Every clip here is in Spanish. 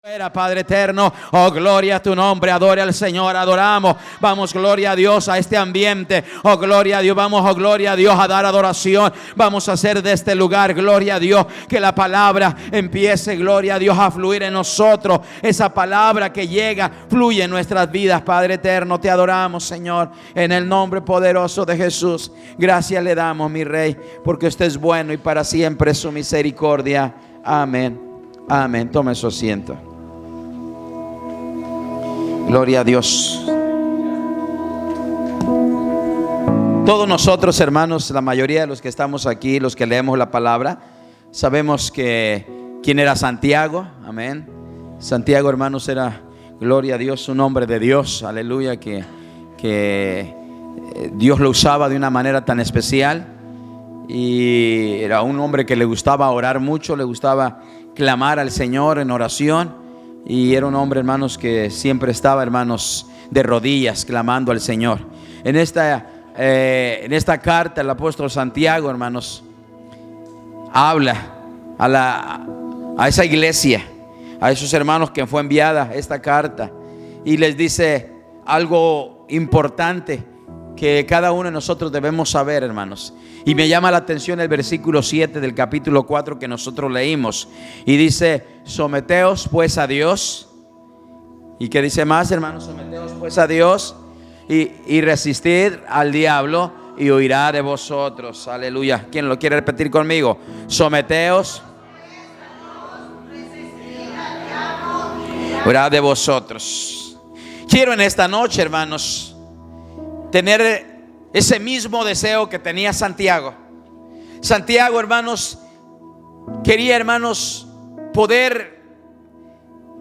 Padre eterno, oh gloria a tu nombre, adore al Señor, adoramos, vamos, gloria a Dios a este ambiente, oh gloria a Dios, vamos, oh gloria a Dios a dar adoración, vamos a hacer de este lugar, gloria a Dios, que la palabra empiece, gloria a Dios, a fluir en nosotros, esa palabra que llega, fluye en nuestras vidas. Padre eterno, te adoramos, Señor, en el nombre poderoso de Jesús. Gracias le damos, mi Rey, porque usted es bueno y para siempre es su misericordia. Amén, amén. Tome su asiento. Gloria a Dios. Todos nosotros, hermanos, la mayoría de los que estamos aquí, los que leemos la palabra, sabemos que quién era Santiago. Amén. Santiago, hermanos, era, gloria a Dios, un hombre de Dios. Aleluya, que Dios lo usaba de una manera tan especial. Y era un hombre que le gustaba orar mucho, le gustaba clamar al Señor en oración. Y era un hombre, hermanos, que siempre estaba, hermanos, de rodillas clamando al Señor. En esta carta el apóstol Santiago, hermanos, habla a esa iglesia, a esos hermanos que fue enviada esta carta, y les dice algo importante que cada uno de nosotros debemos saber, hermanos. Y me llama la atención el versículo 7 del capítulo 4 que nosotros leímos. Y dice: someteos pues a Dios. ¿Y qué dice más, hermanos? Someteos pues a Dios y resistid al diablo y huirá de vosotros. Aleluya. ¿Quién lo quiere repetir conmigo? Someteos, huirá de vosotros. Quiero en esta noche, hermanos, tener ese mismo deseo que tenía Santiago. Santiago, hermanos, quería, hermanos, poder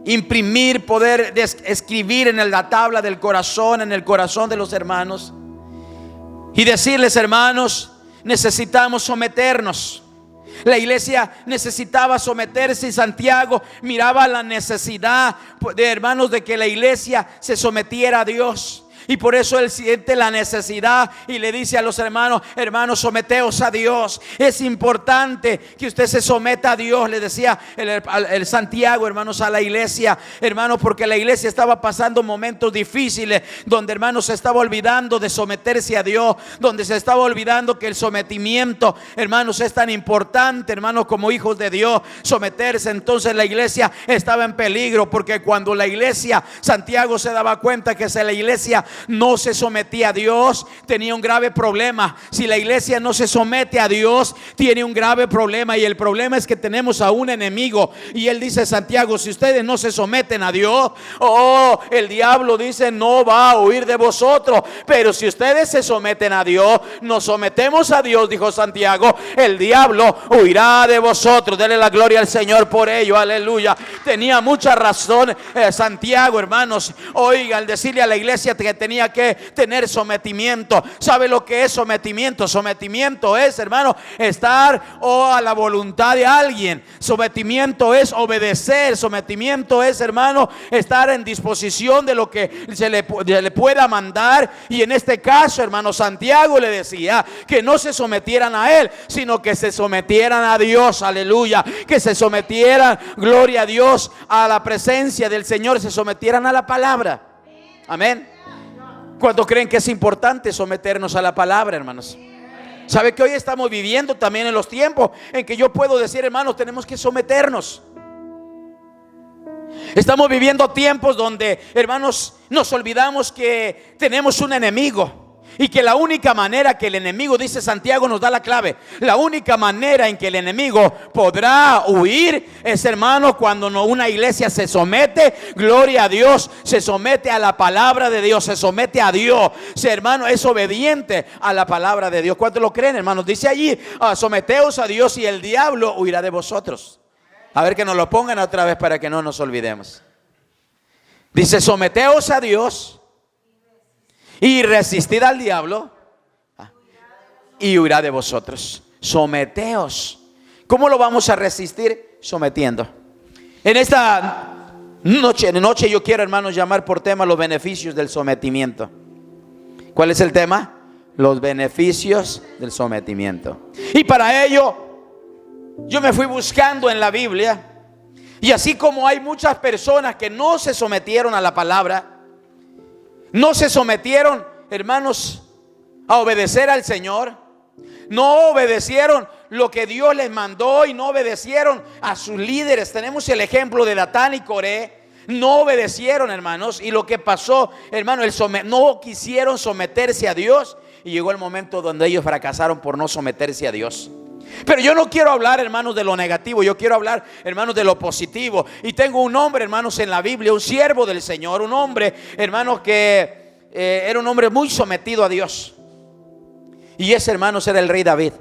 imprimir, poder escribir en la tabla del corazón, en el corazón de los hermanos, y decirles: hermanos, necesitamos someternos. La iglesia necesitaba someterse, y Santiago miraba la necesidad de, hermanos, de que la iglesia se sometiera a Dios. Y por eso él siente la necesidad y le dice a los hermanos: hermanos, someteos a Dios. Es importante que usted se someta a Dios, le decía el Santiago, hermanos, a la iglesia, hermanos, porque la iglesia estaba pasando momentos difíciles, donde, hermanos, se estaba olvidando de someterse a Dios, donde se estaba olvidando que el sometimiento, hermanos, es tan importante, hermanos, como hijos de Dios, someterse. Entonces la iglesia estaba en peligro, porque cuando la iglesia, Santiago se daba cuenta que si la iglesia no se sometía a Dios, tenía un grave problema. Si la iglesia no se somete a Dios, tiene un grave problema, y el problema es que tenemos a un enemigo. Y él dice, Santiago, si ustedes no se someten a Dios, el diablo dice no va a huir de vosotros. Pero si ustedes se someten a Dios, nos sometemos a Dios, dijo Santiago, el diablo huirá de vosotros. Dele la gloria al Señor por ello, aleluya. Tenía mucha razón Santiago, hermanos. Oiga, al decirle a la iglesia que tenía que tener sometimiento. ¿Sabe lo que es sometimiento? Sometimiento es, hermano, estar a la voluntad de alguien. Sometimiento es obedecer. Sometimiento es, hermano, estar en disposición de lo que se le pueda mandar. Y en este caso, hermano, Santiago le decía que no se sometieran a él, sino que se sometieran a Dios. Aleluya. Que se sometieran, gloria a Dios, a la presencia del Señor, se sometieran a la palabra. Amén. ¿Cuántos creen que es importante someternos a la palabra, hermanos? ¿Sabe que hoy estamos viviendo también en los tiempos en que yo puedo decir, hermanos, tenemos que someternos? Estamos viviendo tiempos donde, hermanos, nos olvidamos que tenemos un enemigo. Y que la única manera que el enemigo, dice Santiago, nos da la clave. La única manera en que el enemigo podrá huir es, hermano, cuando una iglesia se somete, gloria a Dios, se somete a la palabra de Dios, se somete a Dios. Hermano, es obediente a la palabra de Dios. ¿Cuántos lo creen, hermanos? Dice allí, someteos a Dios y el diablo huirá de vosotros. A ver, que nos lo pongan otra vez para que no nos olvidemos. Dice, someteos a Dios y resistid al diablo y huirá de vosotros. Someteos. ¿Cómo lo vamos a resistir? Sometiendo. En esta noche yo quiero, hermanos, llamar por tema los beneficios del sometimiento. ¿Cuál es el tema? Los beneficios del sometimiento. Y para ello yo me fui buscando en la Biblia Y así como hay muchas personas que no se sometieron a la palabra, no se sometieron, hermanos, a obedecer al Señor, no obedecieron lo que Dios les mandó y no obedecieron a sus líderes. Tenemos el ejemplo de Datán y Coré. No obedecieron, hermanos, y lo que pasó, hermanos, no quisieron someterse a Dios, y llegó el momento donde ellos fracasaron por no someterse a Dios. Pero yo no quiero hablar, hermanos, de lo negativo. Yo quiero hablar, hermanos, de lo positivo. Y tengo un hombre, hermanos, en la Biblia, un siervo del Señor, un hombre, hermanos, que era un hombre muy sometido a Dios. Y ese, hermanos, era el rey David,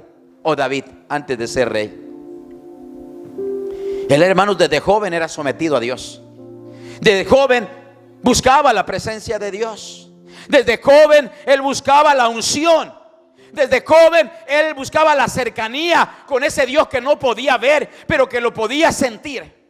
o David, antes de ser rey. Él, hermanos, desde joven era sometido a Dios. Desde joven buscaba la presencia de Dios. Desde joven él buscaba la unción. Desde joven él buscaba la cercanía con ese Dios que no podía ver, pero que lo podía sentir.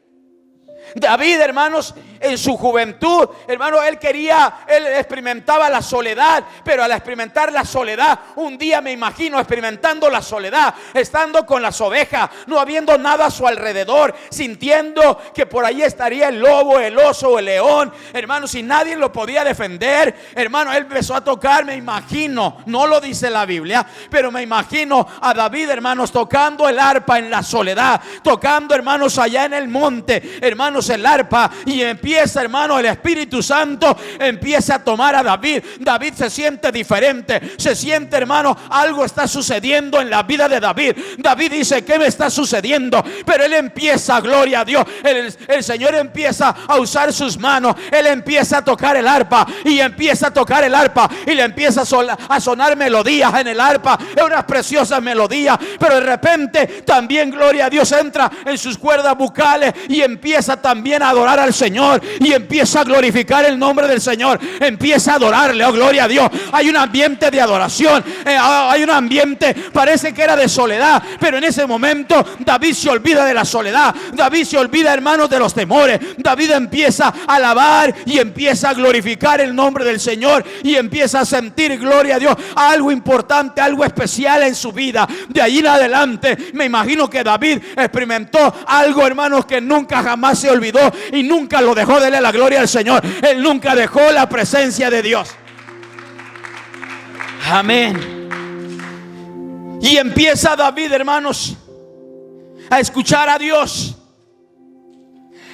David, hermanos, en su juventud, hermanos, él experimentaba la soledad, pero al experimentar la soledad, un día me imagino experimentando la soledad, estando con las ovejas, no habiendo nada a su alrededor, sintiendo que por ahí estaría el lobo, el oso, el león, hermanos, y nadie lo podía defender. Hermano, él empezó a tocar, me imagino, no lo dice la Biblia, pero me imagino a David, hermanos, tocando el arpa en la soledad, tocando, hermanos, allá en el monte, hermanos, el arpa, y empieza, hermano, el Espíritu Santo empieza a tomar a David. David se siente diferente, se siente, hermano, algo está sucediendo en la vida de David. David dice: ¿qué me está sucediendo? Pero él empieza, gloria a Dios, el Señor empieza a usar sus manos, él empieza a tocar el arpa, y empieza a tocar el arpa, y le empieza a sonar melodías en el arpa, unas preciosas melodías, pero de repente también, gloria a Dios, entra en sus cuerdas vocales y empieza también a adorar al Señor, y empieza a glorificar el nombre del Señor, empieza a adorarle, oh gloria a Dios. Hay un ambiente de adoración, hay un ambiente, parece que era de soledad, pero en ese momento David se olvida de la soledad, David se olvida, hermanos, de los temores. David empieza a alabar y empieza a glorificar el nombre del Señor, y empieza a sentir, gloria a Dios, algo importante, algo especial en su vida. De allí en adelante me imagino que David experimentó algo, hermanos, que nunca jamás se olvidó, y nunca lo dejó de darle la gloria al Señor. Él nunca dejó la presencia de Dios. Amén. Y empieza David, hermanos, a escuchar a Dios.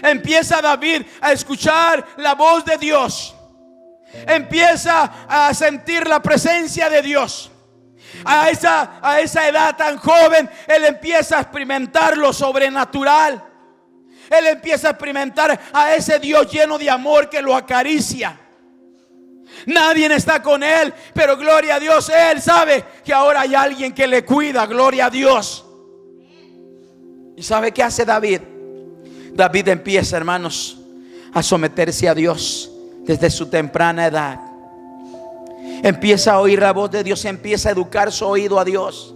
Empieza David a escuchar la voz de Dios. Empieza a sentir la presencia de Dios. A esa edad tan joven, él empieza a experimentar lo sobrenatural. Él empieza a experimentar a ese Dios lleno de amor que lo acaricia. Nadie está con él, pero gloria a Dios, él sabe que ahora hay alguien que le cuida, gloria a Dios. ¿Y sabe qué hace David? David empieza, hermanos, a someterse a Dios desde su temprana edad. Empieza a oír la voz de Dios, empieza a educar su oído a Dios,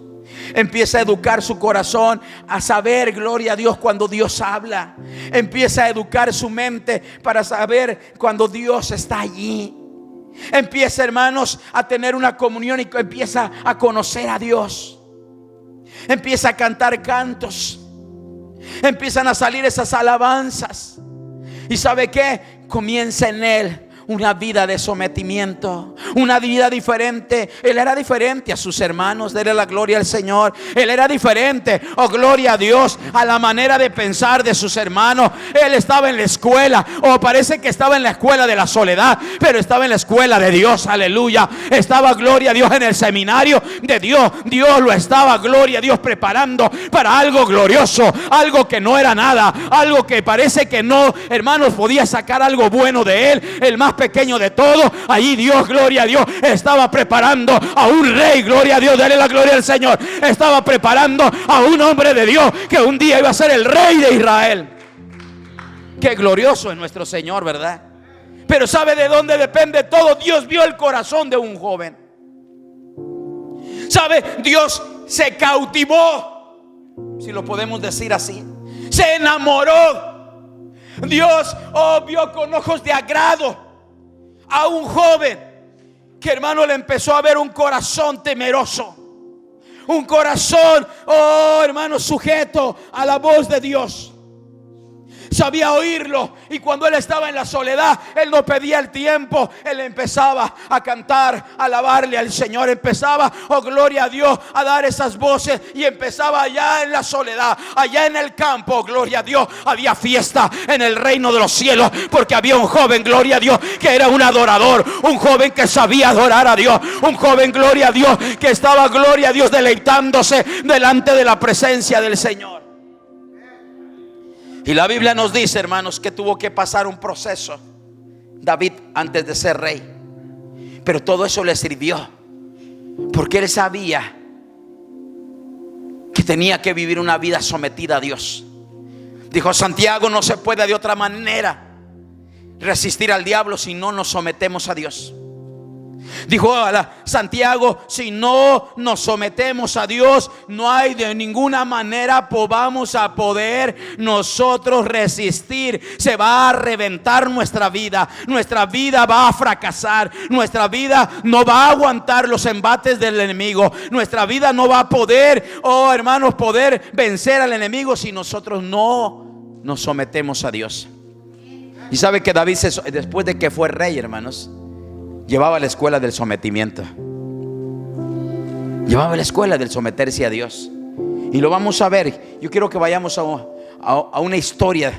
empieza a educar su corazón a saber, gloria a Dios, cuando Dios habla. Empieza a educar su mente para saber cuando Dios está allí. Empieza, hermanos, a tener una comunión y empieza a conocer a Dios. Empieza a cantar cantos. Empiezan a salir esas alabanzas. ¿Y sabe qué? Comienza en él una vida de sometimiento, una vida diferente. Él era diferente a sus hermanos, dele la gloria al Señor. Él era diferente, oh gloria a Dios, a la manera de pensar de sus hermanos. Él estaba en la escuela, parece que estaba en la escuela de la soledad, pero estaba en la escuela de Dios, aleluya. Estaba, gloria a Dios, en el seminario de Dios. Dios lo estaba, gloria a Dios, preparando para algo glorioso, algo que no era nada, algo que parece que no, hermanos, podía sacar algo bueno de él, el más pequeño de todo. Allí Dios, gloria a Dios, estaba preparando a un rey, gloria a Dios, dale la gloria al Señor. Estaba preparando a un hombre de Dios que un día iba a ser el rey de Israel. Qué glorioso es nuestro Señor, ¿verdad? Pero ¿sabe de dónde depende todo? Dios vio el corazón de un joven. ¿Sabe? Dios se cautivó, si lo podemos decir así. Se enamoró. Dios vio con ojos de agrado a un joven que, hermano, le empezó a ver un corazón temeroso, un corazón, hermano, sujeto a la voz de Dios. sabía oírlo. Y cuando él estaba en la soledad, él no pedía el tiempo. Él empezaba a cantar, a alabarle al Señor. Empezaba, oh gloria a Dios, a dar esas voces. Y empezaba allá en la soledad, allá en el campo, oh, gloria a Dios. Había fiesta en el reino de los cielos, porque había un joven, gloria a Dios, que era un adorador. Un joven que sabía adorar a Dios. Un joven, gloria a Dios, que estaba, gloria a Dios, deleitándose delante de la presencia del Señor. Y la Biblia nos dice, hermanos, que tuvo que pasar un proceso David antes de ser rey. Pero todo eso le sirvió, porque él sabía que tenía que vivir una vida sometida a Dios. Dijo Santiago: no se puede de otra manera resistir al diablo si no nos sometemos a Dios. Dijo Santiago: si no nos sometemos a Dios, no hay de ninguna manera vamos a poder nosotros resistir. Se va a reventar nuestra vida. Nuestra vida va a fracasar. Nuestra vida no va a aguantar los embates del enemigo. Nuestra vida no va a poder, oh hermanos, poder vencer al enemigo si nosotros no nos sometemos a Dios. Y sabe que David, después de que fue rey, hermanos, llevaba la escuela del sometimiento. Llevaba la escuela del someterse a Dios. Y lo vamos a ver. Yo quiero que vayamos a una historia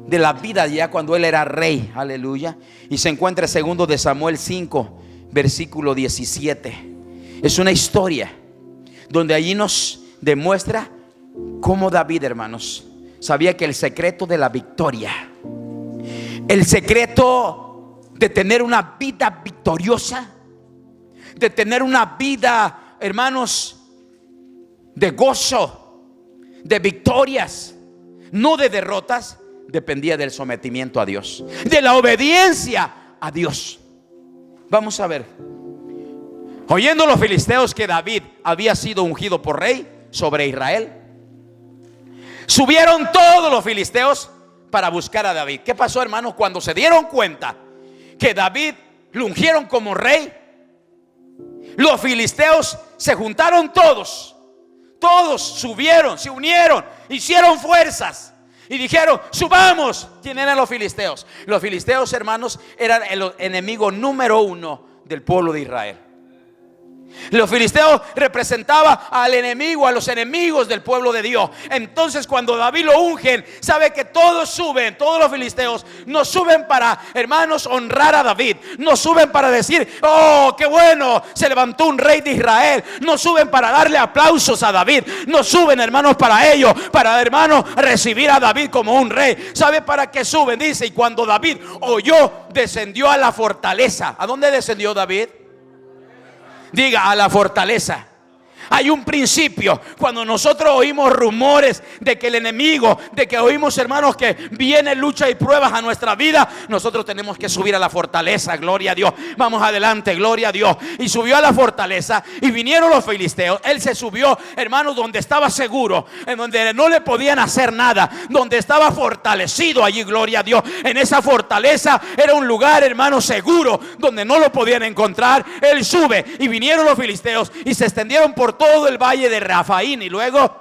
de la vida ya cuando él era rey. Aleluya. Y se encuentra en 2 de Samuel 5, versículo 17. Es una historia donde allí nos demuestra cómo David, hermanos, sabía que el secreto de la victoria, el secreto de tener una vida victoriosa, de tener una vida, hermanos, de gozo, de victorias, no de derrotas, dependía del sometimiento a Dios, de la obediencia a Dios. Vamos a ver. Oyendo los filisteos que David había sido ungido por rey sobre Israel, subieron todos los filisteos para buscar a David. ¿Qué pasó, hermanos? Cuando se dieron cuenta que David lo ungieron como rey, los filisteos se juntaron todos subieron, se unieron, hicieron fuerzas y dijeron: subamos. ¿Quién eran los filisteos? Los filisteos, hermanos, eran el enemigo número 1 del pueblo de Israel. Los filisteos representaban al enemigo, a los enemigos del pueblo de Dios. Entonces cuando David lo ungen, sabe que todos suben, todos los filisteos no suben para, hermanos, honrar a David. No suben para decir: oh, qué bueno, se levantó un rey de Israel. No suben para darle aplausos a David. No suben, hermanos, para ello, para, hermanos, recibir a David como un rey. ¿Sabe para qué suben? Dice: y cuando David oyó, descendió a la fortaleza. ¿A dónde descendió David? Diga: a la fortaleza. Hay un principio. Cuando nosotros oímos rumores de que el enemigo, de que oímos, hermanos, que viene lucha y pruebas a nuestra vida, nosotros tenemos que subir a la fortaleza. Gloria a Dios. Vamos adelante, gloria a Dios. Y subió a la fortaleza y vinieron los filisteos. Él se subió, hermanos, donde estaba seguro, en donde no le podían hacer nada, donde estaba fortalecido allí, gloria a Dios. En esa fortaleza era un lugar, hermanos, seguro, donde no lo podían encontrar. Él sube y vinieron los filisteos y se extendieron por todo el valle de Rafaín. Y luego,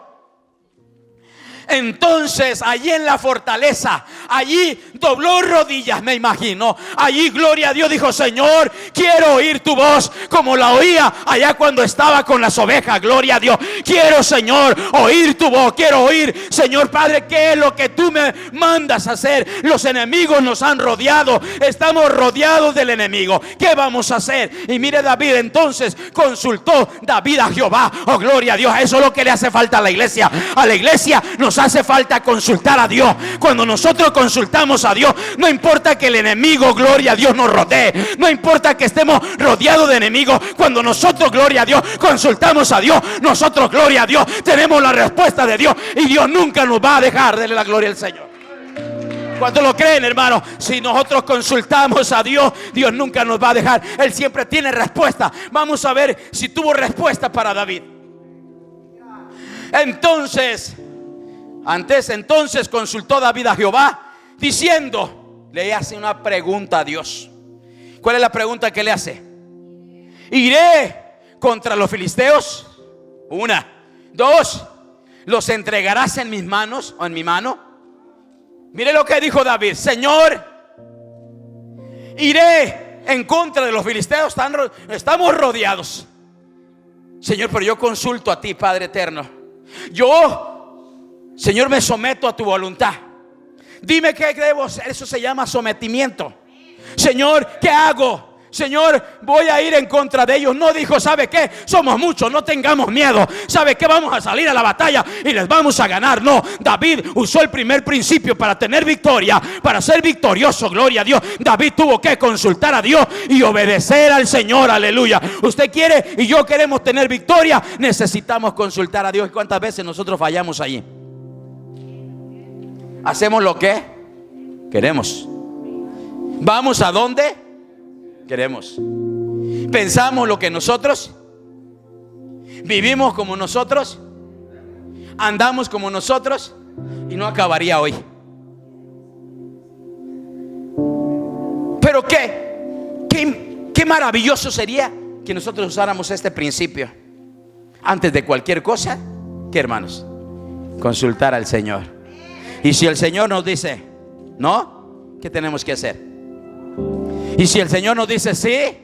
entonces, allí en la fortaleza, allí dobló rodillas, me imagino. Allí, gloria a Dios, dijo: Señor, quiero oír tu voz como la oía allá cuando estaba con las ovejas. Gloria a Dios. Quiero, Señor, oír tu voz. Quiero oír, Señor Padre, qué es lo que tú me mandas a hacer. Los enemigos nos han rodeado. Estamos rodeados del enemigo. ¿Qué vamos a hacer? Y mire, David, entonces consultó David a Jehová. Oh, gloria a Dios. Eso es lo que le hace falta a la iglesia. A la iglesia nos hace falta consultar a Dios. Cuando nosotros consultamos a Dios, no importa que el enemigo, gloria a Dios, nos rodee, no importa que estemos rodeados de enemigos. Cuando nosotros, gloria a Dios, consultamos a Dios, nosotros, gloria a Dios, tenemos la respuesta de Dios, y Dios nunca nos va a dejar. Denle la gloria al Señor. ¿Cuántos lo creen, hermano? Si nosotros consultamos a Dios, Dios nunca nos va a dejar. Él siempre tiene respuesta. Vamos a ver si tuvo respuesta para David. Entonces consultó David a Jehová, diciendo, le hace una pregunta a Dios. ¿Cuál es la pregunta que le hace? ¿Iré contra los filisteos? 1. 2. ¿Los entregarás en mis manos o en mi mano? Mire lo que dijo David: Señor, iré en contra de los filisteos, estamos rodeados. Señor, pero yo consulto a ti, Padre eterno. Yo, Señor, me someto a tu voluntad. Dime qué debo hacer. Eso se llama sometimiento. Señor, ¿qué hago? Señor, voy a ir en contra de ellos. No dijo: ¿sabe qué? Somos muchos, no tengamos miedo. ¿Sabe qué? Vamos a salir a la batalla y les vamos a ganar. No, David usó el primer principio para tener victoria, para ser victorioso. Gloria a Dios. David tuvo que consultar a Dios y obedecer al Señor. Aleluya. Usted quiere y yo queremos tener victoria, necesitamos consultar a Dios. ¿Y cuántas veces nosotros fallamos allí? Hacemos lo que queremos. Vamos a donde queremos. Pensamos lo que nosotros, vivimos como nosotros, andamos como nosotros, y no acabaría hoy. Pero qué maravilloso sería que nosotros usáramos este principio antes de cualquier cosa. ¿Qué, hermanos? Consultar al Señor. Y si el Señor nos dice no, ¿qué tenemos que hacer? Y si el Señor nos dice sí,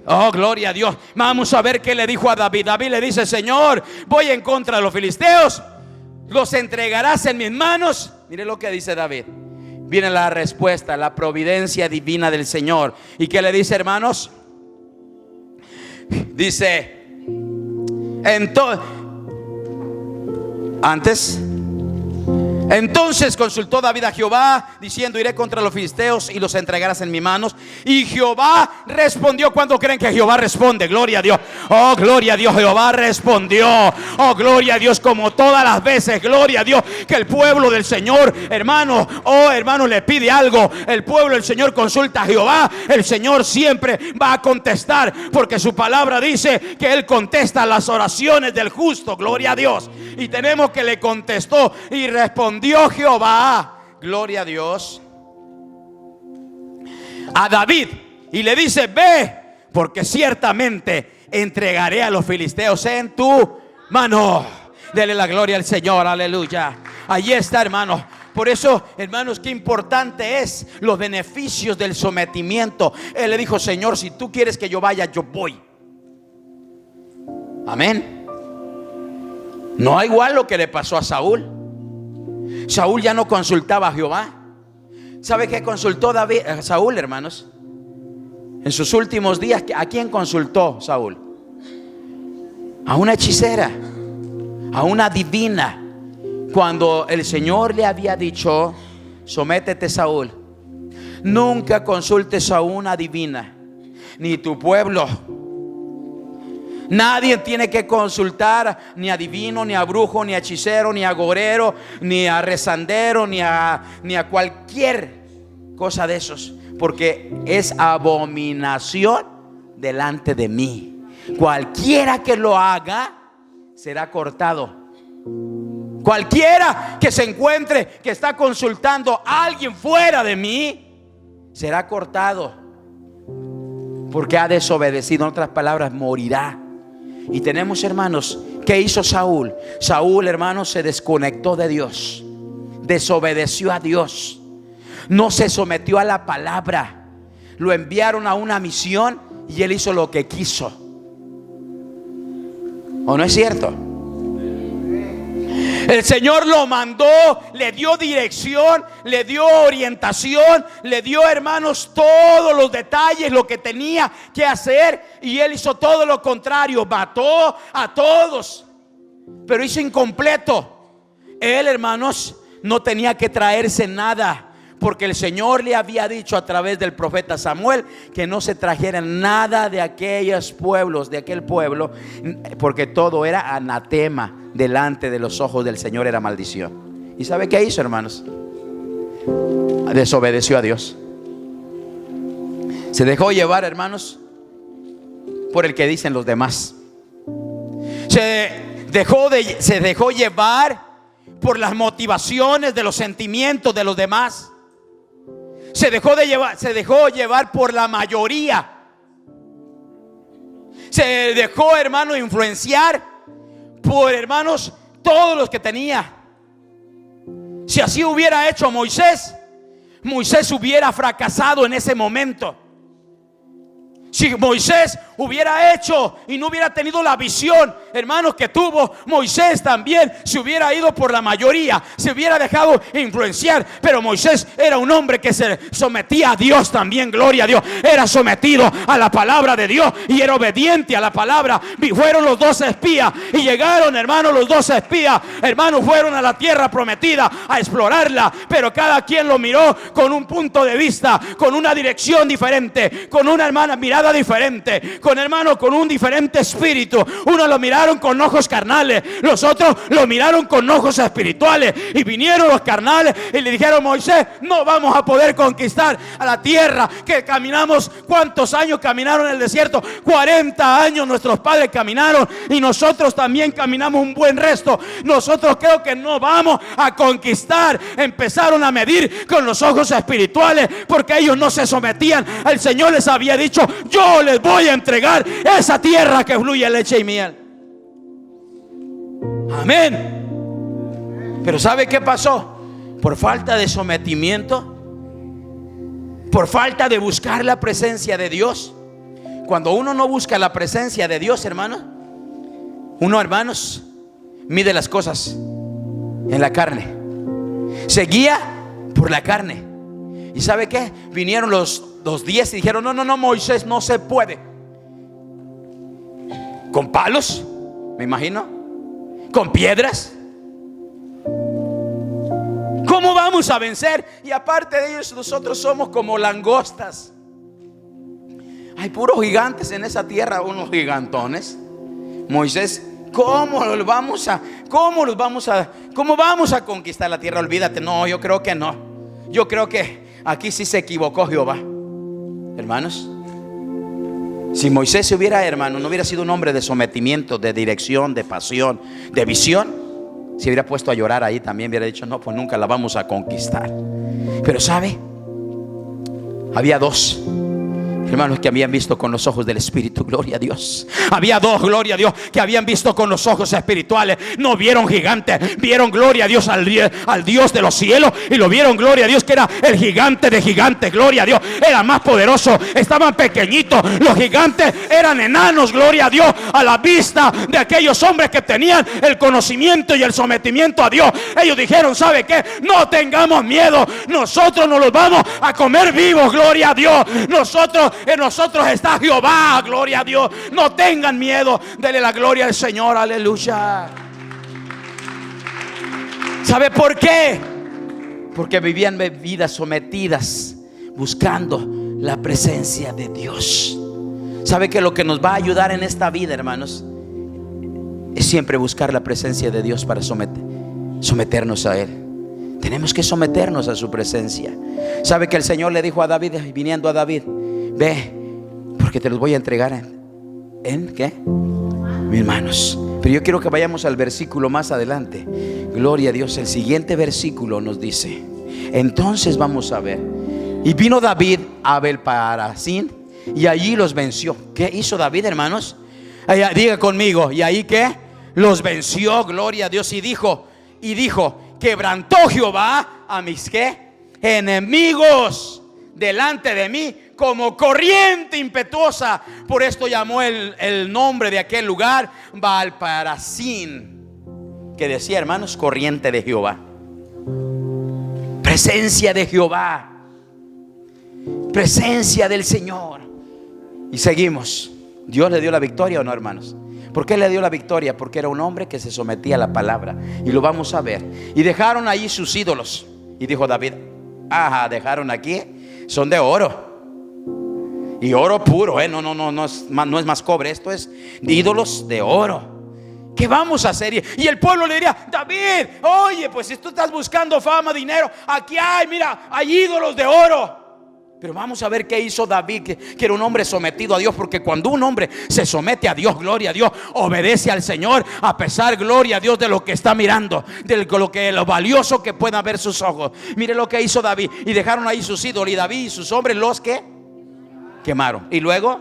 oh, gloria a Dios. Vamos a ver qué le dijo a David. David le dice: Señor, voy en contra de los filisteos, los entregarás en mis manos. Mire lo que dice David. Viene la respuesta, la providencia divina del Señor. ¿Y qué le dice, hermanos? Dice: entonces consultó David a Jehová, diciendo: iré contra los filisteos y los entregarás en mis manos. Y Jehová respondió. ¿Cuándo creen que Jehová responde? Gloria a Dios. Oh, gloria a Dios, Jehová respondió. Oh, gloria a Dios, como todas las veces. Gloria a Dios, que el pueblo del Señor, hermano, oh hermano, le pide algo, el pueblo del Señor consulta a Jehová. El Señor siempre va a contestar, porque su palabra dice que Él contesta las oraciones del justo. Gloria a Dios. Y tenemos que le contestó y respondió Jehová, gloria a Dios, a David, y le dice: ve, porque ciertamente entregaré a los filisteos en tu mano. Dele la gloria al Señor, aleluya. Allí está, hermano. Por eso, hermanos, qué importante es los beneficios del sometimiento. Él le dijo: Señor, si tú quieres que yo vaya, yo voy. Amén. No igual lo que le pasó a Saúl. Saúl ya no consultaba a Jehová. ¿Sabe qué consultó Saúl, hermanos? En sus últimos días, ¿a quién consultó Saúl? A una hechicera, a una divina. Cuando el Señor le había dicho: sométete, Saúl, nunca consultes a una divina, ni tu pueblo. Nadie tiene que consultar ni a divino, ni a brujo, ni a hechicero, ni a agorero, ni a rezandero, ni a cualquier cosa de esos, porque es abominación delante de mí. Cualquiera que lo haga será cortado. Cualquiera que se encuentre que está consultando a alguien fuera de mí será cortado, porque ha desobedecido. En otras palabras, morirá. Y tenemos, hermanos, ¿qué hizo Saúl? Saúl, hermanos, se desconectó de Dios, desobedeció a Dios, no se sometió a la palabra. Lo enviaron a una misión y él hizo lo que quiso. ¿O no es cierto? El Señor lo mandó, le dio dirección, le dio orientación, le dio, hermanos, todos los detalles, lo que tenía que hacer, y él hizo todo lo contrario. Mató a todos, pero hizo incompleto. Él, hermanos, no tenía que traerse nada, porque el Señor le había dicho a través del profeta Samuel que no se trajera nada de aquellos pueblos, de aquel pueblo, porque todo era anatema. Delante de los ojos del Señor era maldición. ¿Y sabe qué hizo, hermanos? Desobedeció a Dios. Se dejó llevar, hermanos, por el que dicen los demás. Se dejó llevar por las motivaciones de los sentimientos de los demás. Se dejó llevar por la mayoría. Se dejó, hermano, influenciar por, hermanos, todos los que tenía. Si así hubiera hecho Moisés, Moisés hubiera fracasado en ese momento. Si Moisés hubiera hecho y no hubiera tenido la visión, hermanos, que tuvo Moisés, también se hubiera ido por la mayoría, se hubiera dejado influenciar. Pero Moisés era un hombre que se sometía a Dios también, gloria a Dios. Era sometido a la palabra de Dios y era obediente a la palabra. Fueron los 12 espías y llegaron, hermanos, los 12 espías, hermanos, fueron a la tierra prometida a explorarla. Pero cada quien lo miró con un punto de vista, con una dirección diferente, con una mirada diferente, con un diferente espíritu. Unos lo miraron con ojos carnales, los otros lo miraron con ojos espirituales. Y vinieron los carnales y le dijeron: Moisés, no vamos a poder conquistar a la tierra que caminamos. ¿Cuántos años caminaron en el desierto? 40 años nuestros padres caminaron, y nosotros también caminamos un buen resto. Nosotros creo que no vamos a conquistar. Empezaron a medir con los ojos espirituales, porque ellos no se sometían. El Señor les había dicho: yo les voy a entregar esa tierra que fluye leche y miel. Amén. Pero ¿sabe qué pasó? Por falta de sometimiento, por falta de buscar la presencia de Dios. Cuando uno no busca la presencia de Dios, hermanos, uno, hermanos, mide las cosas en la carne, se guía por la carne. ¿Y sabe qué? Vinieron los 10 y dijeron: no, Moisés, no se puede. Con palos, me imagino, con piedras. ¿Cómo vamos a vencer? Y aparte de ellos, nosotros somos como langostas. Hay puros gigantes en esa tierra, unos gigantones. Moisés, ¿cómo vamos a conquistar la tierra? Olvídate. No, yo creo que no. Yo creo que aquí sí se equivocó Jehová. Hermanos, si Moisés se hubiera, hermano, no hubiera sido un hombre de sometimiento, de dirección, de pasión, de visión, se hubiera puesto a llorar ahí también. Hubiera dicho: no, pues nunca la vamos a conquistar. Pero ¿sabe? Había dos hermanos que habían visto con los ojos del Espíritu, gloria a Dios. Había dos, gloria a Dios, que habían visto con los ojos espirituales. No vieron gigantes, vieron, gloria a Dios, al Dios de los cielos. Y lo vieron, gloria a Dios, que era el gigante de gigantes, gloria a Dios. Era más poderoso, estaban pequeñitos. Los gigantes eran enanos, gloria a Dios, a la vista de aquellos hombres que tenían el conocimiento y el sometimiento a Dios. Ellos dijeron: ¿sabe qué? No tengamos miedo, nosotros nos los vamos a comer vivos, gloria a Dios. En nosotros está Jehová, gloria a Dios. No tengan miedo, denle la gloria al Señor, aleluya. ¿Sabe por qué? Porque vivían vidas sometidas, buscando la presencia de Dios. ¿Sabe que lo que nos va a ayudar en esta vida, hermanos, es siempre buscar la presencia de Dios para someternos a Él? Tenemos que someternos a su presencia. ¿Sabe que el Señor le dijo a David, viniendo a David: ve, porque te los voy a entregar ¿en qué? Mis manos. Pero yo quiero que vayamos al versículo más adelante. Gloria a Dios. El siguiente versículo nos dice: entonces vamos a ver. Y vino David a Abel-Parasín, y allí los venció. ¿Qué hizo David, hermanos? Diga conmigo: ¿y ahí qué? Los venció, gloria a Dios. Y dijo: quebrantó Jehová a mis ¿qué? Enemigos delante de mí como corriente impetuosa. Por esto llamó el nombre de aquel lugar Baal-Parasín, que decía, hermanos, corriente de Jehová. Presencia de Jehová, presencia del Señor. Y seguimos. ¿Dios le dio la victoria o no, hermanos? ¿Por qué le dio la victoria? Porque era un hombre que se sometía a la palabra. Y lo vamos a ver. Y dejaron allí sus ídolos. Y dijo David: ajá, dejaron aquí, son de oro. Y oro puro, no es más cobre. Esto es de ídolos de oro. ¿Qué vamos a hacer? Y el pueblo le diría: David, oye, pues si tú estás buscando fama, dinero, aquí hay, mira, hay ídolos de oro. Pero vamos a ver qué hizo David, que era un hombre sometido a Dios. Porque cuando un hombre se somete a Dios, gloria a Dios, obedece al Señor, a pesar, gloria a Dios, de lo que está mirando, de lo valioso que puedan ver sus ojos. Mire lo que hizo David. Y dejaron ahí sus ídolos, y David y sus hombres los que quemaron. Y luego,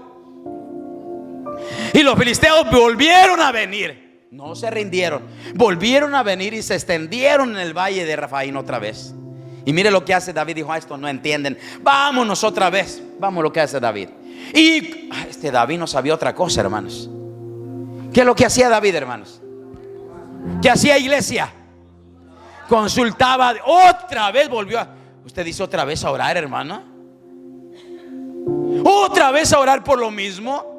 y los filisteos volvieron a venir. No se rindieron. Volvieron a venir y se extendieron en el valle de Rafaín otra vez. Y mire lo que hace David. Dijo: esto no entienden, vámonos otra vez. Vamos lo que hace David. Y este David no sabía otra cosa, hermanos. ¿Qué es lo que hacía David, hermanos? ¿Qué hacía, iglesia? Consultaba. Otra vez volvió a... Usted dice otra vez a orar, hermano. Otra vez a orar por lo mismo.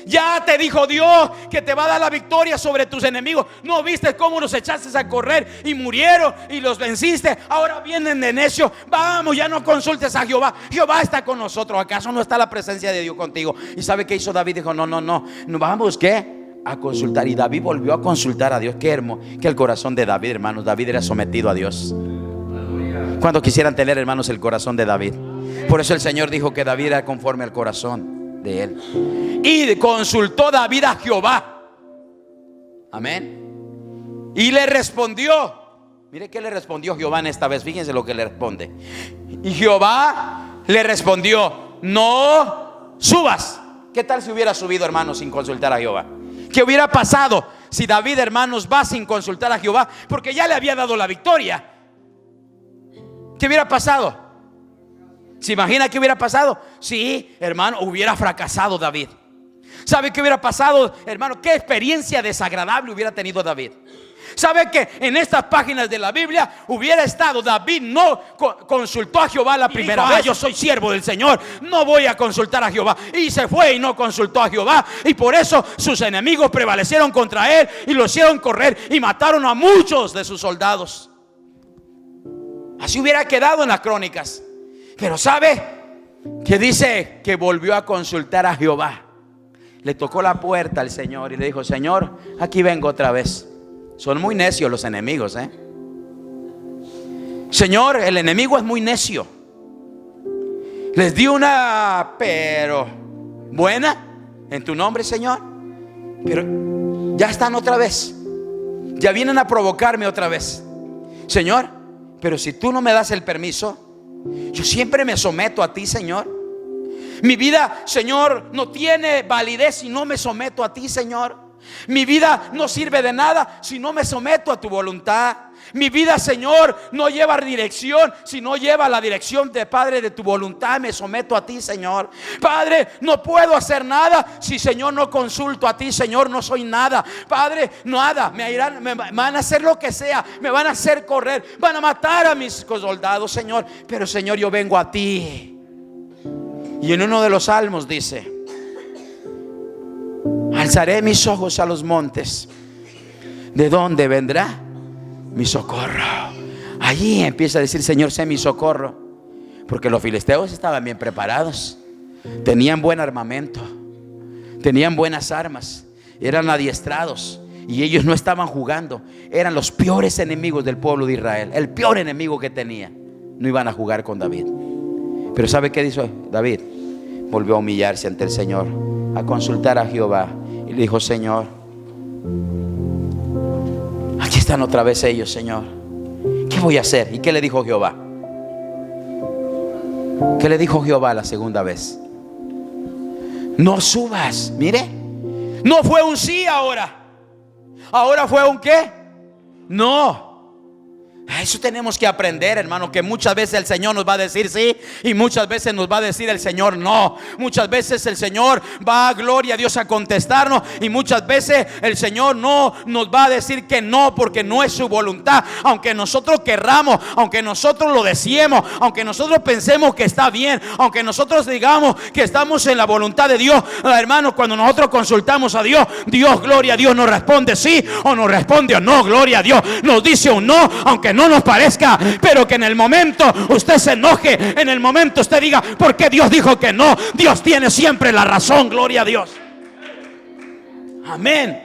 Ya te dijo Dios que te va a dar la victoria sobre tus enemigos. ¿No viste cómo los echaste a correr y murieron y los venciste? Ahora vienen de necio. Vamos, ya no consultes a Jehová. Jehová está con nosotros. ¿Acaso no está la presencia de Dios contigo? ¿Y sabe qué hizo David? Dijo: no, vamos, ¿qué? A consultar. Y David volvió a consultar a Dios. Qué hermoso, que el corazón de David, hermanos. David era sometido a Dios. ¿Cuántos quisieran tener, hermanos, el corazón de David? Por eso el Señor dijo que David era conforme al corazón de él. Y consultó David a Jehová. Amén. Y le respondió. Mire qué le respondió Jehová en esta vez. Fíjense lo que le responde. Y Jehová le respondió: no subas. ¿Qué tal si hubiera subido, hermanos, sin consultar a Jehová? ¿Qué hubiera pasado si David, hermanos, va sin consultar a Jehová? Porque ya le había dado la victoria. ¿Qué hubiera pasado? ¿Se imagina qué hubiera pasado? Sí, hermano, hubiera fracasado David. ¿Sabe qué hubiera pasado, hermano? ¿Qué experiencia desagradable hubiera tenido David? ¿Sabe que en estas páginas de la Biblia hubiera estado David? No consultó a Jehová la primera vez. Yo soy siervo del Señor, no voy a consultar a Jehová. Y se fue y no consultó a Jehová. Y por eso sus enemigos prevalecieron contra él y lo hicieron correr y mataron a muchos de sus soldados. Así hubiera quedado en las crónicas. Pero ¿sabe? Que dice que volvió a consultar a Jehová. Le tocó la puerta al Señor y le dijo: Señor, aquí vengo otra vez. Son muy necios los enemigos, Señor, el enemigo es muy necio. Les di una, pero buena, en tu nombre, Señor. Pero ya están otra vez. Ya vienen a provocarme otra vez. Señor, pero si tú no me das el permiso, yo siempre me someto a ti, Señor. Mi vida, Señor, no tiene validez si no me someto a ti, Señor. Mi vida no sirve de nada si no me someto a tu voluntad. Mi vida, Señor, no lleva dirección si no lleva la dirección de Padre de tu voluntad. Me someto a ti, Señor. Padre, no puedo hacer nada si, Señor, no consulto a ti, Señor. No soy nada, Padre, nada. Me van a hacer lo que sea, me van a hacer correr, van a matar a mis soldados, Señor. Pero, Señor, yo vengo a ti. Y en uno de los salmos dice: alzaré mis ojos a los montes, ¿de dónde vendrá mi socorro? Allí empieza a decir: Señor, sé mi socorro. Porque los filisteos estaban bien preparados, tenían buen armamento, tenían buenas armas, eran adiestrados. Y ellos no estaban jugando. Eran los peores enemigos del pueblo de Israel. El peor enemigo que tenía. No iban a jugar con David. Pero ¿sabe qué hizo David? Volvió a humillarse ante el Señor, a consultar a Jehová. Y le dijo: Señor, aquí están otra vez ellos, Señor. ¿Qué voy a hacer? ¿Y qué le dijo Jehová? ¿Qué le dijo Jehová la segunda vez? No subas. Mire, no fue un sí ahora. Ahora fue un ¿qué? No. A eso tenemos que aprender, hermano, que muchas veces el Señor nos va a decir sí y muchas veces nos va a decir el Señor no. Muchas veces el Señor va, gloria a Dios, a contestarnos, y muchas veces el Señor no nos va a decir que no, porque no es su voluntad. Aunque nosotros querramos, aunque nosotros lo deseemos, aunque nosotros pensemos que está bien, aunque nosotros digamos que estamos en la voluntad de Dios, hermano, cuando nosotros consultamos a Dios, Dios, gloria a Dios, nos responde sí o nos responde o no, gloria a Dios. Nos dice un no, aunque no nos parezca, pero que en el momento usted se enoje, en el momento usted diga: ¿por qué Dios dijo que no? Dios tiene siempre la razón, gloria a Dios. Amén.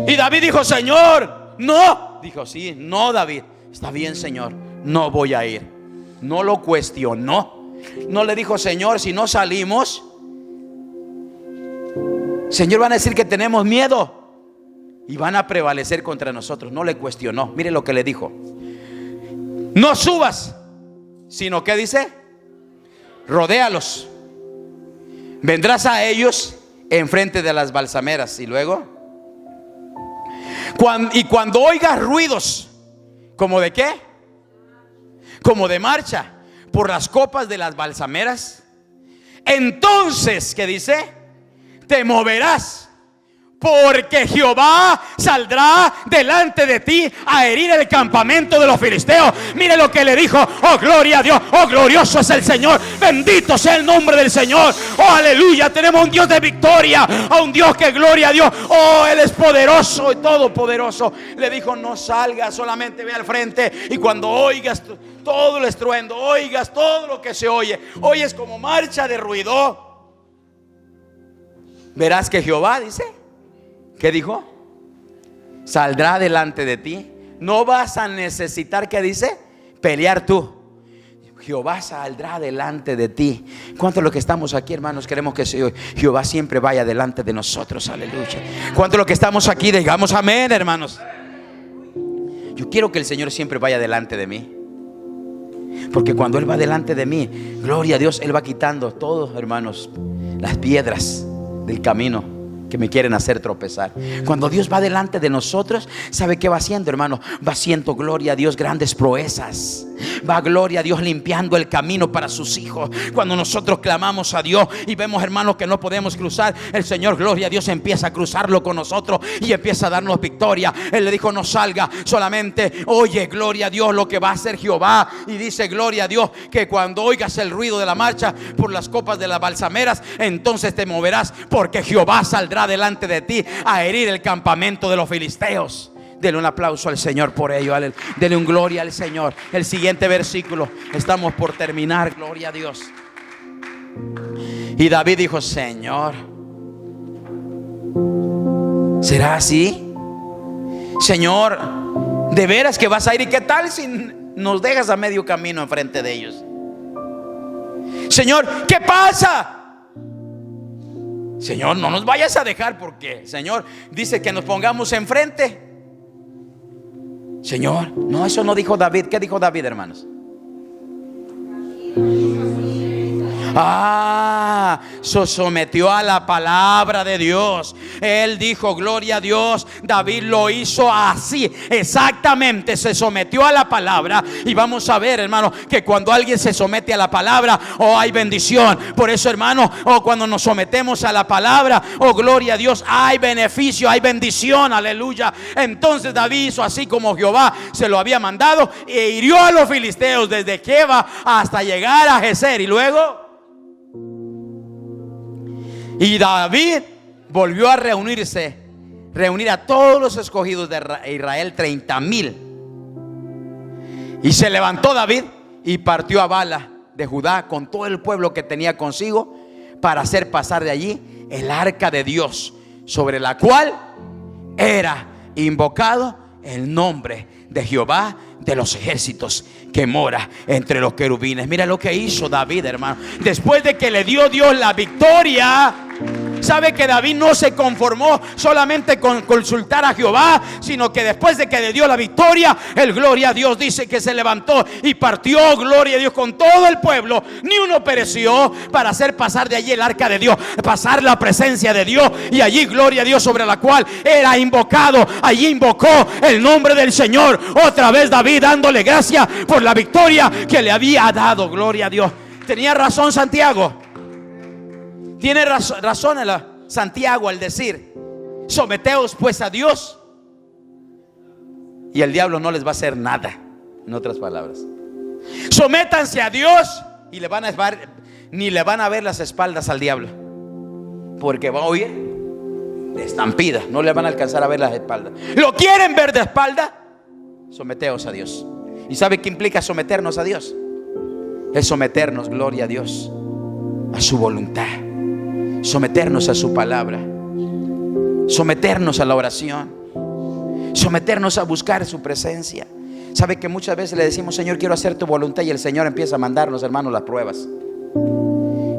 Y David dijo: Señor, no. Dijo: sí, no, David. Está bien, Señor, no voy a ir. No lo cuestionó. No le dijo: Señor, si no salimos, Señor, van a decir que tenemos miedo y van a prevalecer contra nosotros. No le cuestionó. Mire lo que le dijo: no subas, sino que dice: rodéalos. Vendrás a ellos enfrente de las balsameras. Y luego, Y cuando oigas ruidos, ¿como de qué? Como de marcha por las copas de las balsameras, entonces, ¿qué dice? Te moverás, porque Jehová saldrá delante de ti a herir el campamento de los filisteos. Mire lo que le dijo: oh, gloria a Dios, oh, glorioso es el Señor, bendito sea el nombre del Señor, oh, aleluya. Tenemos un Dios de victoria, a un Dios que, gloria a Dios, oh, Él es poderoso y todopoderoso. Le dijo: no salgas, solamente ve al frente, y cuando oigas todo el estruendo, oigas todo lo que se oye, oyes como marcha de ruido, verás que Jehová, dice, ¿qué dijo? Saldrá delante de ti. No vas a necesitar, ¿qué dice? Pelear tú. Jehová saldrá delante de ti. ¿Cuántos de los que estamos aquí, hermanos, queremos que Jehová siempre vaya delante de nosotros? Aleluya. ¿Cuántos de los que estamos aquí digamos amén, hermanos? Yo quiero que el Señor siempre vaya delante de mí, porque cuando Él va delante de mí, gloria a Dios, Él va quitando todos, hermanos, las piedras del camino que me quieren hacer tropezar. Cuando Dios va delante de nosotros, ¿sabe qué va haciendo, hermano? Va haciendo, gloria a Dios, grandes proezas. Va, gloria a Dios, limpiando el camino para sus hijos. Cuando nosotros clamamos a Dios y vemos, hermanos, que no podemos cruzar, el Señor, gloria a Dios, empieza a cruzarlo con nosotros y empieza a darnos victoria. Él le dijo: no salga, solamente oye, gloria a Dios, lo que va a hacer Jehová. Y dice, gloria a Dios, que cuando oigas el ruido de la marcha por las copas de las balsameras, entonces te moverás, porque Jehová saldrá delante de ti a herir el campamento de los filisteos. Dele un aplauso al Señor por ello. Dele un gloria al Señor. El siguiente versículo, estamos por terminar, gloria a Dios. Y David dijo: Señor, ¿será así? Señor, ¿de veras que vas a ir? ¿Y qué tal si nos dejas a medio camino enfrente de ellos? Señor, ¿qué pasa? Señor, no nos vayas a dejar, porque Señor dice que nos pongamos enfrente. Señor, no, eso no dijo David. ¿Qué dijo David, hermanos? Se sometió a la palabra de Dios. Él dijo, gloria a Dios. David lo hizo así, exactamente, se sometió a la palabra. Y vamos a ver, hermano, que cuando alguien se somete a la palabra, hay bendición. Por eso, hermano, cuando nos sometemos a la palabra, gloria a Dios, hay beneficio, hay bendición, aleluya. Entonces David hizo así como Jehová se lo había mandado, e hirió a los filisteos desde Jeba hasta llegar a Geser. Y luego, y David volvió a reunir a todos los escogidos de Israel, 30,000. Y se levantó David y partió a Bala de Judá con todo el pueblo que tenía consigo, para hacer pasar de allí el arca de Dios, sobre la cual era invocado el nombre de Jehová de los ejércitos, que mora entre los querubines. Mira lo que hizo David, hermano. Después de que le dio Dios la victoria, sabe que David no se conformó solamente con consultar a Jehová, sino que después de que le dio la victoria, el gloria a Dios dice que se levantó y partió, gloria a Dios, con todo el pueblo. Ni uno pereció, para hacer pasar de allí el arca de Dios, pasar la presencia de Dios. Y allí, gloria a Dios, sobre la cual era invocado, allí invocó el nombre del Señor. Otra vez David dándole gracias por la victoria que le había dado, gloria a Dios. Tenía razón Santiago. Tiene razón Santiago al decir: someteos pues a Dios, y el diablo no les va a hacer nada. En otras palabras, sométanse a Dios y ni le van a ver las espaldas al diablo, porque va a oír de estampida, no le van a alcanzar a ver las espaldas. ¿Lo quieren ver de espalda? Someteos a Dios. ¿Y sabe qué implica someternos a Dios? Es someternos, gloria a Dios, a su voluntad, someternos a su palabra, someternos a la oración, someternos a buscar su presencia. Sabe que muchas veces le decimos: Señor, quiero hacer tu voluntad, y el Señor empieza a mandarnos, hermanos, las pruebas.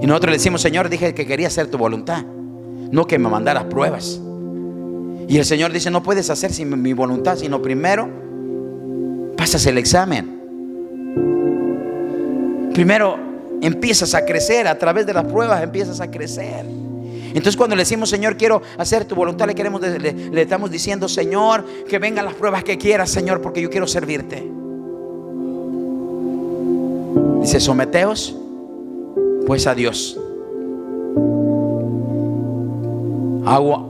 Y nosotros le decimos: Señor, dije que quería hacer tu voluntad, no que me mandaras pruebas. Y el Señor dice: no puedes hacer sin mi voluntad, sino primero pasas el examen. Primero empiezas a crecer, a través de las pruebas empiezas a crecer. Entonces cuando le decimos, Señor, quiero hacer tu voluntad, le estamos diciendo, Señor, que vengan las pruebas que quieras, Señor, porque yo quiero servirte. Dice, someteos pues a Dios.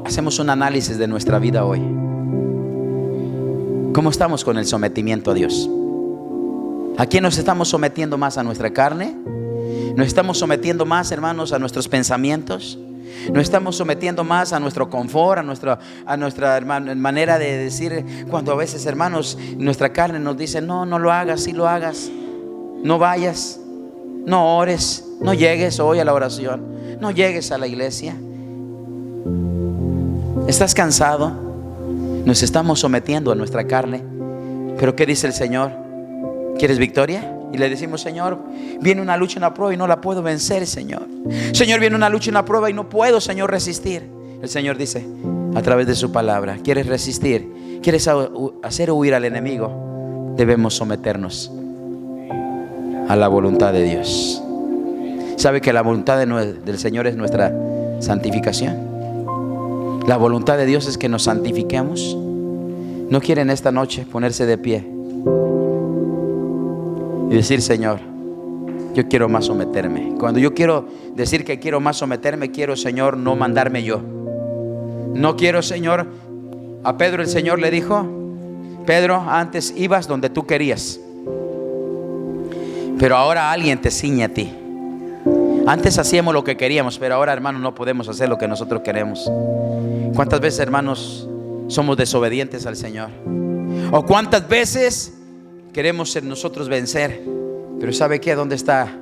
Hacemos un análisis de nuestra vida hoy. ¿Cómo estamos con el sometimiento a Dios? ¿A quién nos estamos sometiendo más? ¿A nuestra carne? ¿Nos estamos sometiendo más, hermanos, a nuestros pensamientos? ¿Nos estamos sometiendo más a nuestro confort, a nuestra manera de decir? Cuando a veces, hermanos, nuestra carne nos dice, no lo hagas, sí lo hagas. No vayas, no ores, no llegues hoy a la oración, no llegues a la iglesia. ¿Estás cansado? Nos estamos sometiendo a nuestra carne. Pero ¿qué dice el Señor? ¿Quieres victoria? Y le decimos, Señor, viene una lucha, una prueba y no la puedo vencer, Señor. Señor, viene una lucha, una prueba y no puedo, Señor, resistir. El Señor dice a través de su palabra, ¿quieres resistir? ¿Quieres hacer huir al enemigo? Debemos someternos a la voluntad de Dios. ¿Sabe que la voluntad del Señor es nuestra santificación? La voluntad de Dios es que nos santifiquemos. ¿No quieren esta noche ponerse de pie y decir, Señor, yo quiero más someterme? Cuando yo quiero decir que quiero más someterme, quiero, Señor, no mandarme yo. No quiero, Señor. A Pedro el Señor le dijo, Pedro, antes ibas donde tú querías, pero ahora alguien te ciñe a ti. Antes hacíamos lo que queríamos, pero ahora, hermanos, no podemos hacer lo que nosotros queremos. ¿Cuántas veces, hermanos, somos desobedientes al Señor? ¿O cuántas veces queremos ser nosotros vencer? Pero ¿sabe qué? ¿Dónde está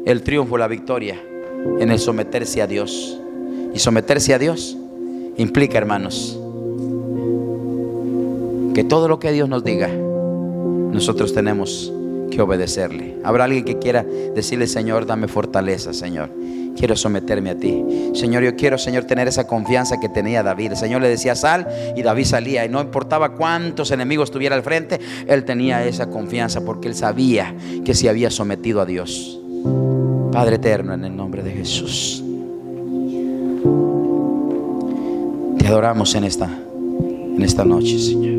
el triunfo, la victoria? En el someterse a Dios. Y someterse a Dios implica, hermanos, que todo lo que Dios nos diga, nosotros tenemos que obedecerle. Habrá alguien que quiera decirle, Señor, dame fortaleza, Señor, quiero someterme a ti. Señor, yo quiero, Señor, tener esa confianza que tenía David. El Señor le decía, sal, y David salía, y no importaba cuántos enemigos tuviera al frente, él tenía esa confianza porque él sabía que se había sometido a Dios. Padre eterno, en el nombre de Jesús, te adoramos en esta noche, Señor.